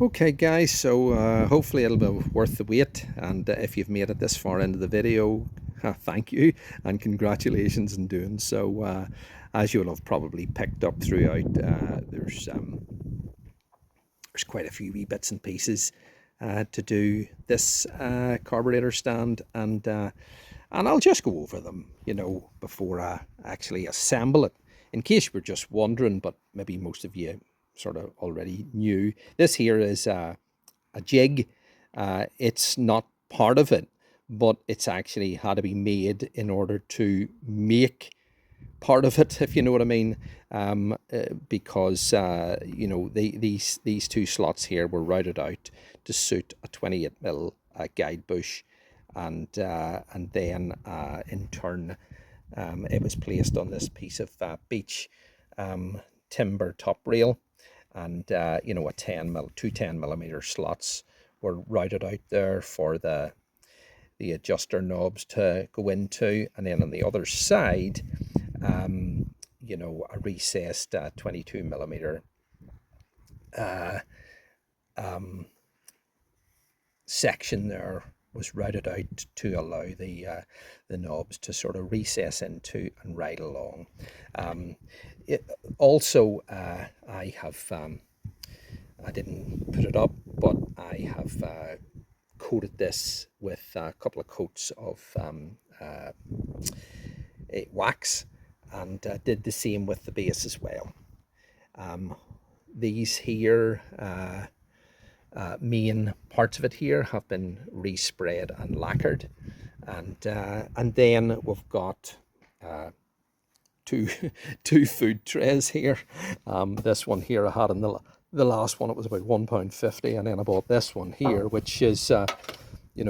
Okay guys, so hopefully it'll be worth the wait, and if you've made it this far into the video, thank you and congratulations in doing so. As you'll have probably picked up throughout, there's quite a few wee bits and pieces to do this carburetor stand, and I'll just go over them, before I actually assemble it. In case you were just wondering, but maybe most of you sort of already knew, this here is a jig. It's not part of it, but it's actually had to be made in order to make part of it, if you know what I mean. Because these two slots here were routed out to suit a 28mm guide bush, and then in turn it was placed on this piece of beech timber top rail, and a 10mm slots were routed out there for the adjuster knobs to go into, and then on the other side, a recessed 22mm section there was routed out to allow the knobs to sort of recess into and ride along. I didn't put it up, but I have coated this with a couple of coats of wax, and did the same with the base as well. These here main parts of it here have been resprayed and lacquered, and then we've got two two food trays here. This one here I had in the last one, it was about £1.50, and then I bought this one here, which is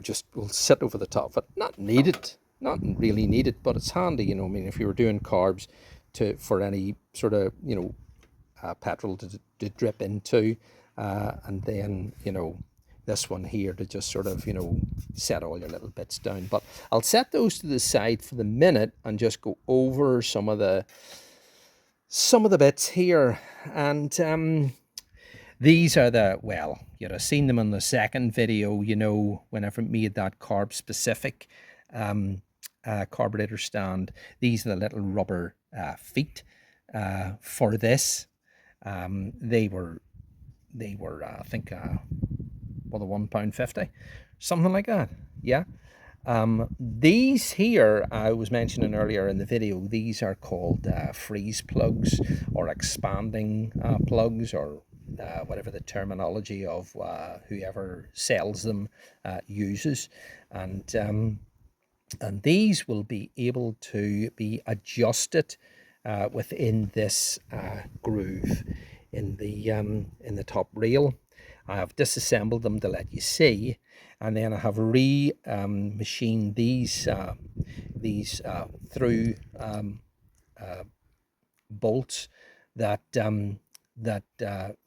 just will sit over the top of it. Not really needed, but it's handy. I mean, if you were doing carbs for any sort of petrol to drip into, and then this one here to just sort of set all your little bits down. But I'll set those to the side for the minute and just go over some of the bits here. And these are you'd have seen them in the second video, whenever I made that carb specific carburetor stand. These are the little rubber feet for this. They were I think £1.50, something like that. Yeah. These here, I was mentioning earlier in the video, these are called freeze plugs, or expanding plugs, or whatever the terminology of whoever sells them uses. And these will be able to be adjusted within this groove in the top rail. I have disassembled them to let you see, and then I have machined these through bolts that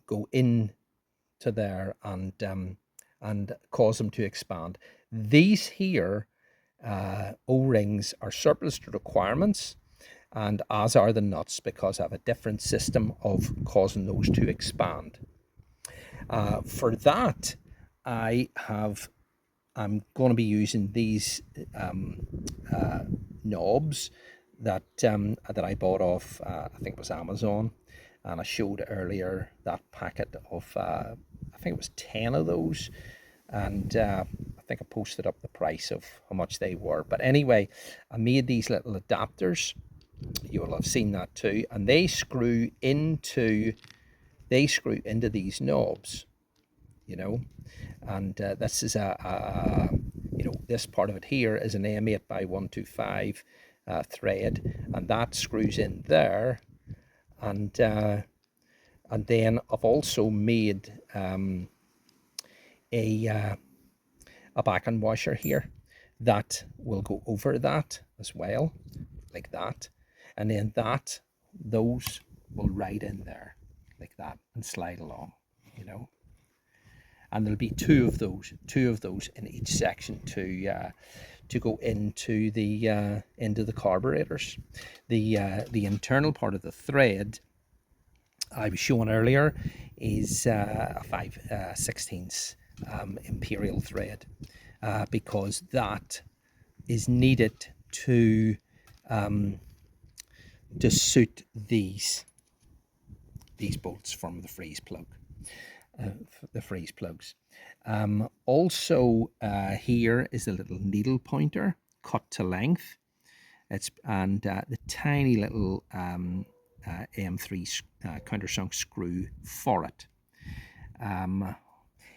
go into there and cause them to expand. These here O-rings are surplus to requirements, and as are the nuts, because I have a different system of causing those to expand. For that, I'm going to be using these knobs that I bought off, I think it was Amazon, and I showed earlier that packet of, I think it was 10 of those, and I think I posted up the price of how much they were. But anyway, I made these little adapters. You will have seen that too, and they screw into these knobs, and this is this part of it here is an M8 by 125 thread, and that screws in there, and then I've also made a back-end washer here that will go over that as well, like that, and then those will ride in there like that and slide along, and there'll be two of those in each section to go into the carburetors. The internal part of the thread I was showing earlier is a 5/16 imperial thread, because that is needed to suit these bolts from the freeze plug, the freeze plugs. Also, here is a little needle pointer cut to length. And the tiny little M3 countersunk screw for it.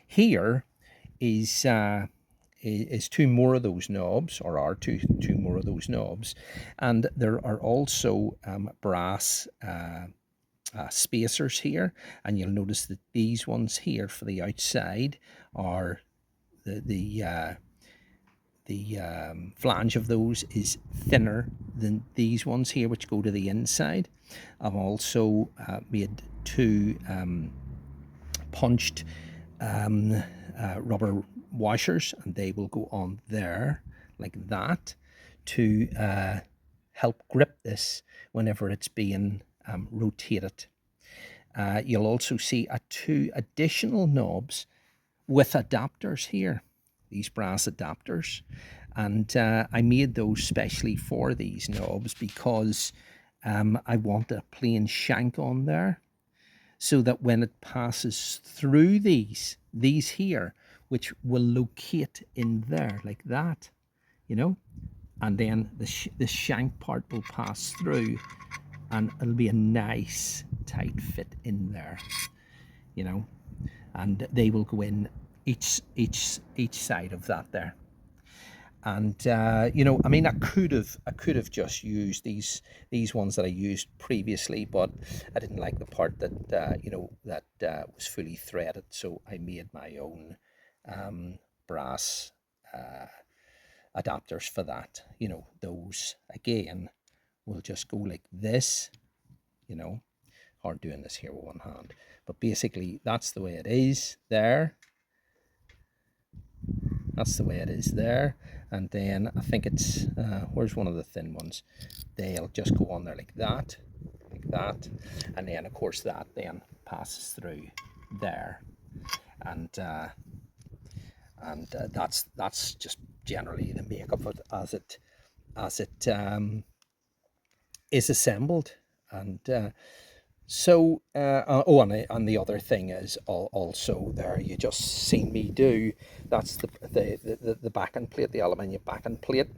Here is two more of those knobs, or are two more of those knobs, and there are also brass spacers here, and you'll notice that these ones here for the outside are the flange of those is thinner than these ones here, which go to the inside. I've also made two punched rubber washers, and they will go on there like that to help grip this whenever it's being rotated. You'll also see two additional knobs with adapters here, these brass adapters, and I made those specially for these knobs because I want a plain shank on there, so that when it passes through these here, which will locate in there like that, you know, and then the shank part will pass through, and it'll be a nice tight fit in there, you know, and they will go in each side of that there. And you know, I mean, I could have just used these ones that I used previously, but I didn't like the part that you know, that was fully threaded, so I made my own brass adapters for that. You know, those again will just go like this, you know, hard doing this here with one hand, but basically that's the way it is there. That's the way it is there. And then I think it's, where's one of the thin ones? They'll just go on there like that. And then of course that then passes through there. And that's just generally the makeup of it as it is assembled. And so, and the other thing is also there, you just seen me do, that's the backing plate, the aluminium backing plate,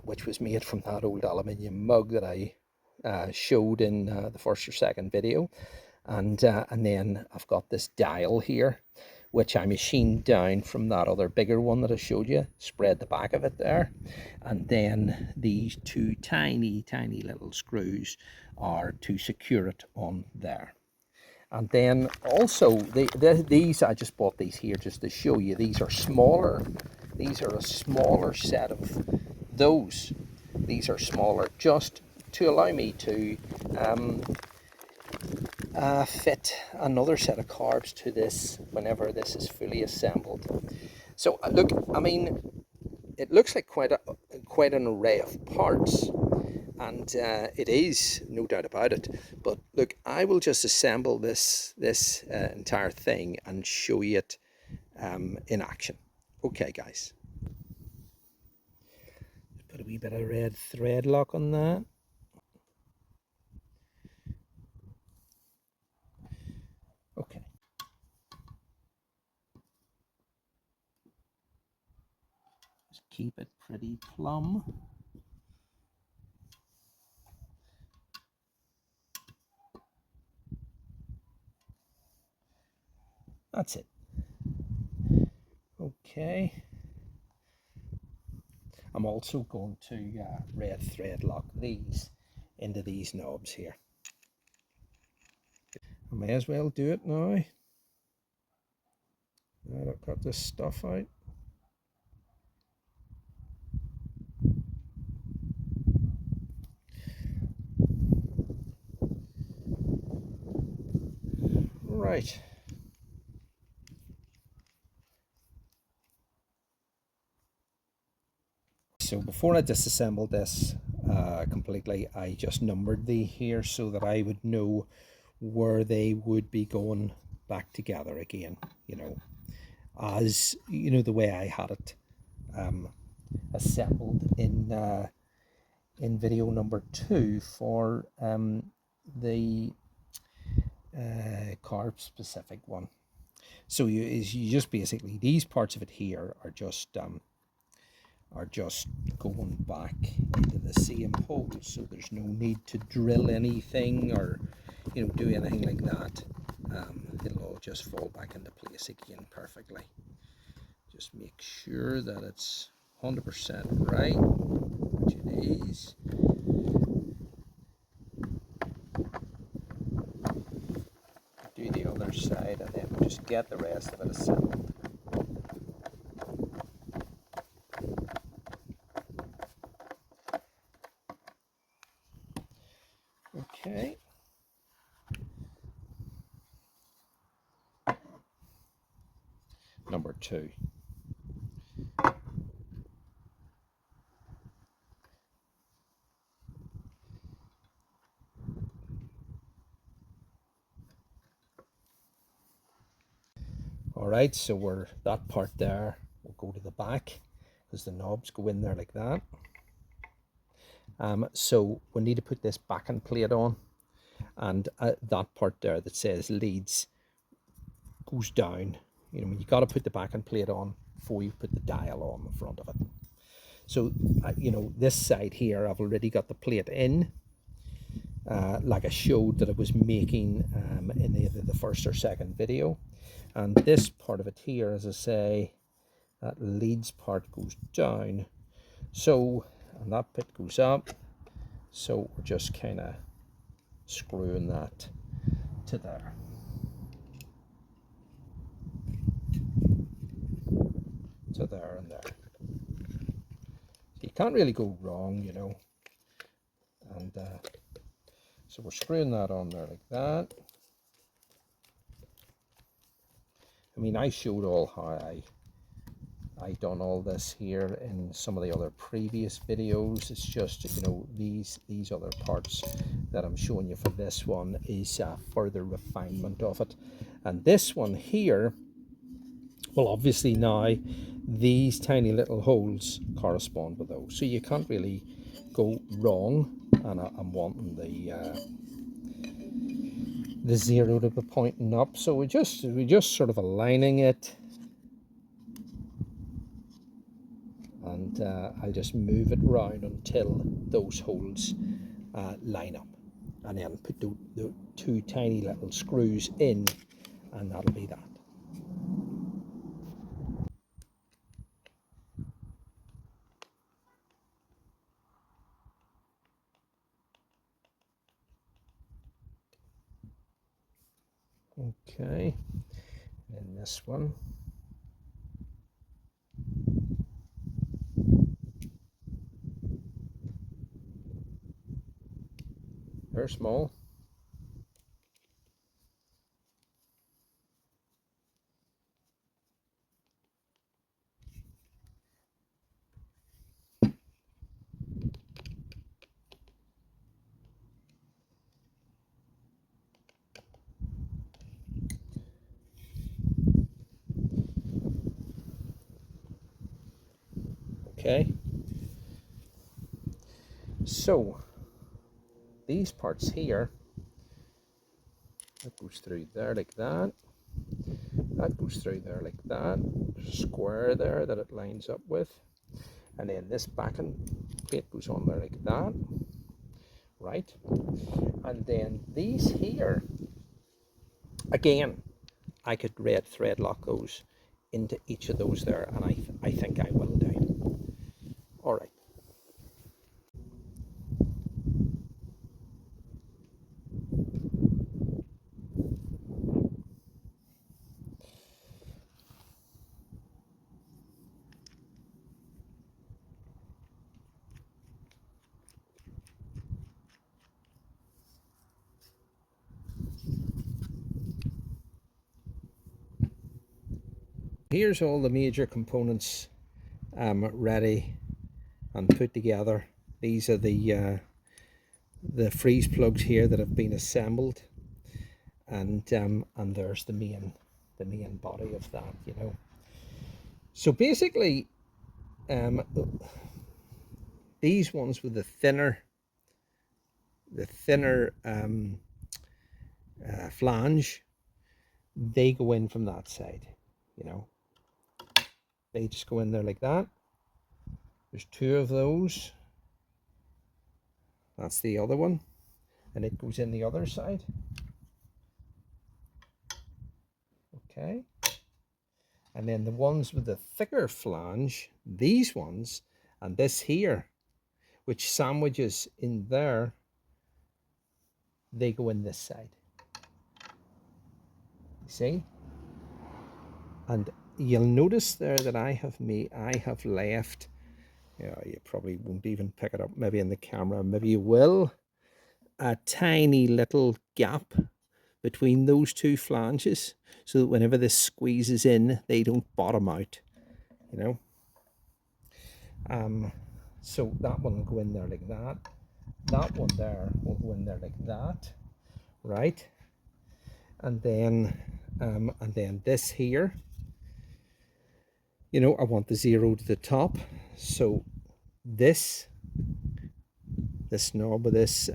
which was made from that old aluminium mug that I showed in the first or second video. And then I've got this dial here, which I machined down from that other bigger one that I showed you, spread the back of it there. And then these two tiny little screws are to secure it on there. And then also these, I just bought these here just to show you, these are smaller. These are a smaller set of those. These are smaller just to allow me to fit another set of carbs to this whenever this is fully assembled. So look, I mean, it looks like quite an array of parts, and it is, no doubt about it. But look, I will just assemble this entire thing and show you it in action. Okay, guys. Put a wee bit of red thread lock on that. Okay. Just keep it pretty plumb. That's it. Okay. I'm also going to red thread lock these into these knobs here. I may as well do it now. Now I've got this stuff out. Right. So before I disassembled this completely, I just numbered the here so that I would know where they would be going back together again, you know, as you know, the way I had it assembled in video number 2 for the carb specific one. So you just basically, these parts of it here are just going back into the same hole, so there's no need to drill anything or, you know, do anything like that. It'll all just fall back into place again perfectly. Just make sure that it's 100% right, which it is. Do the other side and then just get the rest of it assembled. Okay. Number 2. Alright, so we're that part there, we'll go to the back because the knobs go in there like that. So we need to put this backing plate on, and that part there that says leads goes down. You know, you got to put the backing plate on before you put the dial on the front of it. So you know, this side here I've already got the plate in, like I showed that I was making in either the first or second video. And this part of it here, as I say, that leads part goes down, so, and that bit goes up, so we're just kind of screwing that to there. To there and there. So you can't really go wrong, you know. And so we're screwing that on there like that. I mean, I showed all how I done all this here in some of the other previous videos. It's just, you know, these other parts that I'm showing you for this one is further refinement of it. And this one here, well, obviously now these tiny little holes correspond with those, so you can't really go wrong. And I'm wanting the 0 to be pointing up, so we're just sort of aligning it, and I'll just move it round until those holes line up, and then put the 2 tiny little screws in, and that'll be that. Okay, and this one. They're small. Okay, so these parts here, that goes through there like that, that goes through there like that, there's a square there that it lines up with, and then this backing plate goes on there like that, right? And then these here, again, I could red thread lock those into each of those there, and I think I will do. All right. Here's all the major components ready and put together. These are the freeze plugs here that have been assembled. and there's the main body of that, you know. So basically, these ones with the thinner flange, they go in from that side, you know. They just go in there like that. There's two of those. That's the other one, and it goes in the other side. Okay. And then the ones with the thicker flange, these ones, and this here, which sandwiches in there, they go in this side. See? And you'll notice there that I have left, you probably won't even pick it up maybe in the camera, maybe you will, a tiny little gap between those two flanges, so that whenever this squeezes in, they don't bottom out, you know. So that one will go in there like that. That one there will go in there like that, right? And then this here, you know, I want the zero to the top, so this knob with this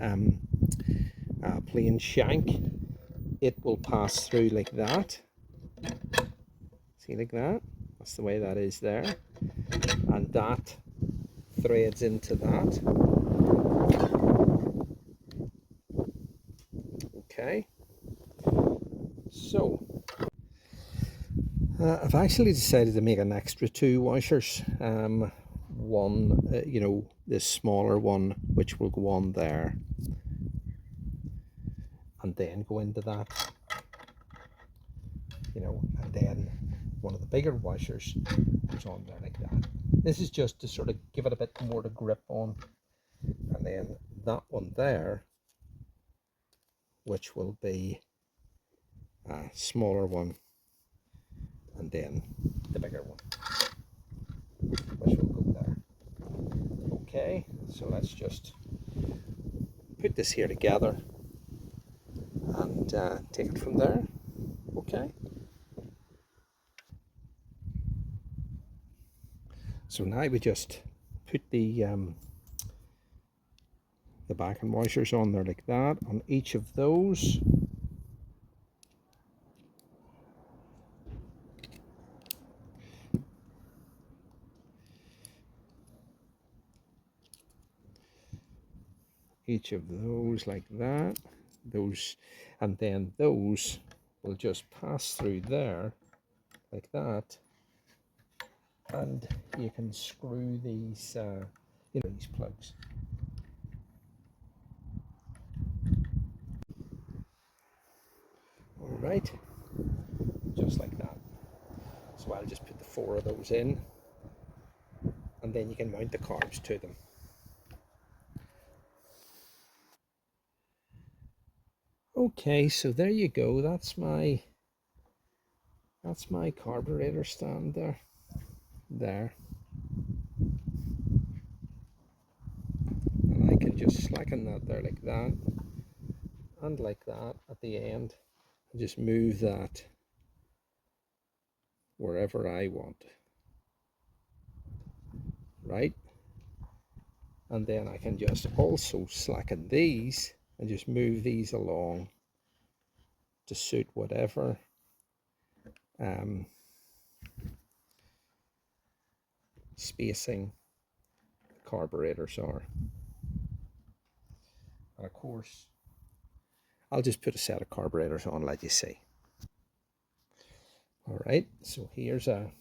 plain shank, it will pass through like that. See, like that. That's the way that is there, and that threads into that. Okay. So I've actually decided to make an extra two washers. One, you know, this smaller one, which will go on there, and then go into that, you know, and then one of the bigger washers goes on there like that. This is just to sort of give it a bit more to grip on, and then that one there, which will be a smaller one, and then the bigger one, which will go there. Okay, so let's just put this here together and take it from there. Okay. So now we just put the backing washers on there like that on each of those. Each of those like that. Those, and then those will just pass through there like that, and you can screw these you know, these plugs. All right, just like that. So I'll just put the 4 of those in, and then you can mount the carbs to them. Okay, so there you go. That's my carburetor stand there. And I can just slacken that there like that, and like that at the end, and just move that wherever I want, right? And then I can just also slacken these and just move these along to suit whatever spacing the carburetors are. And of course, I'll just put a set of carburetors on, let you see. All right, so here's a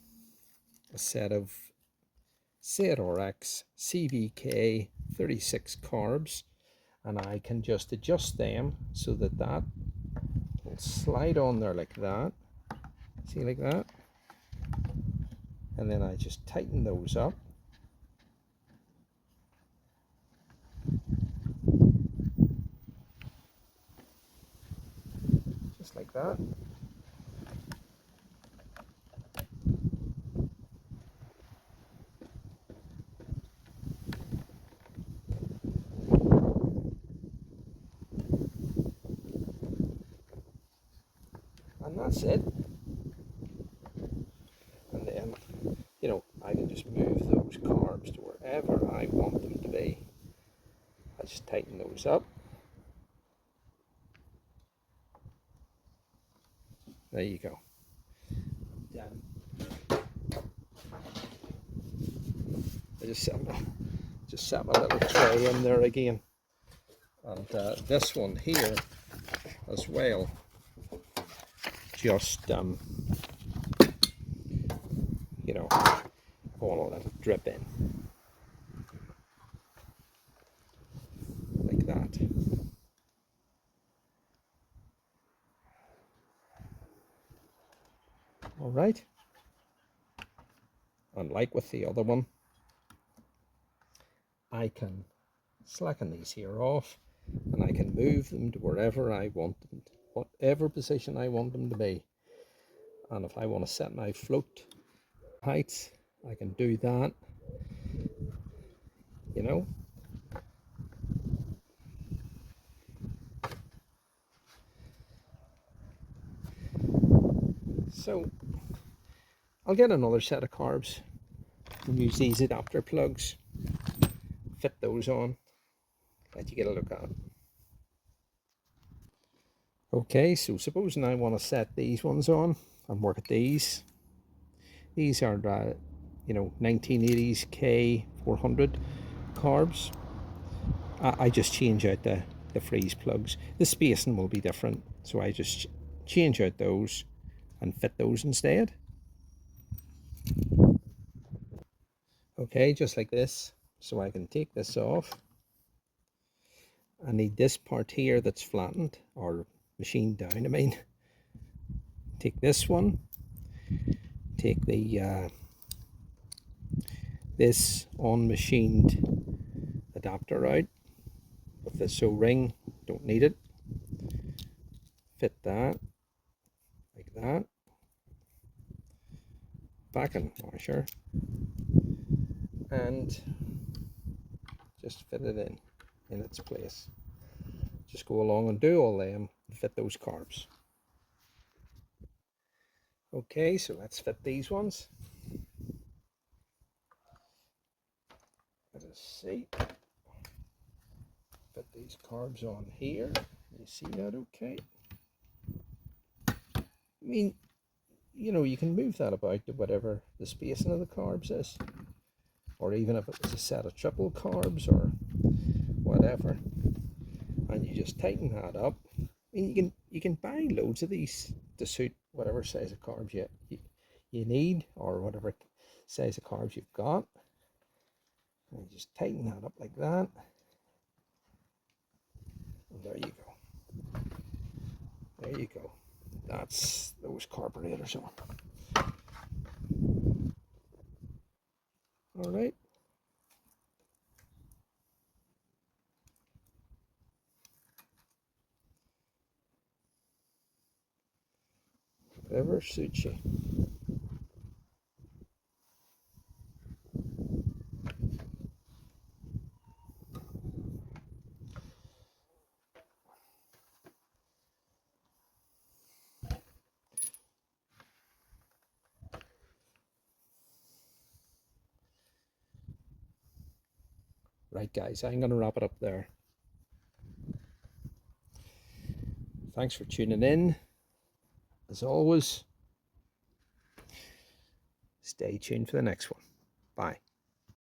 set of ZRX CVK 36 carbs, and I can just adjust them so that that will slide on there like that. See, like that. And then I just tighten those up. Just like that. that's it. And then, you know, I can just move those carbs to wherever I want them to be. I just tighten those up. There you go. Done. I just set my little tray in there again. And this one here as well, just you know, I want to let it drip in like that. All right. And like with the other one, I can slacken these here off, and I can move them to wherever I want them, whatever position I want them to be. And if I want to set my float heights, I can do that, you know. So I'll get another set of carbs and use these adapter plugs, fit those on, let you get a look at it. Okay, so supposing I want to set these ones on and work at these. These are, you know, 1980s K400 carbs. I just change out the freeze plugs. The spacing will be different, so I just change out those and fit those instead. Okay, just like this. So I can take this off. I need this part here that's flattened or machined down, I mean. Take this one, take the this unmachined adapter out with this O-ring, don't need it. Fit that like that. Vacuum washer, and just fit it in its place. Just go along and do all them and fit those carbs. Okay, so let's fit these ones. Let us see. Fit these carbs on here. You see that okay? I mean, you know, you can move that about to whatever the spacing of the carbs is, or even if it was a set of triple carbs or whatever, and you just tighten that up. I mean, you can buy loads of these to suit whatever size of carbs you need, or whatever size of carbs you've got. And you just tighten that up like that, and there you go. There you go. That's those carburetors on. All right. Whatever suits you. Right, guys, I'm going to wrap it up there. Thanks for tuning in. As always, stay tuned for the next one. Bye.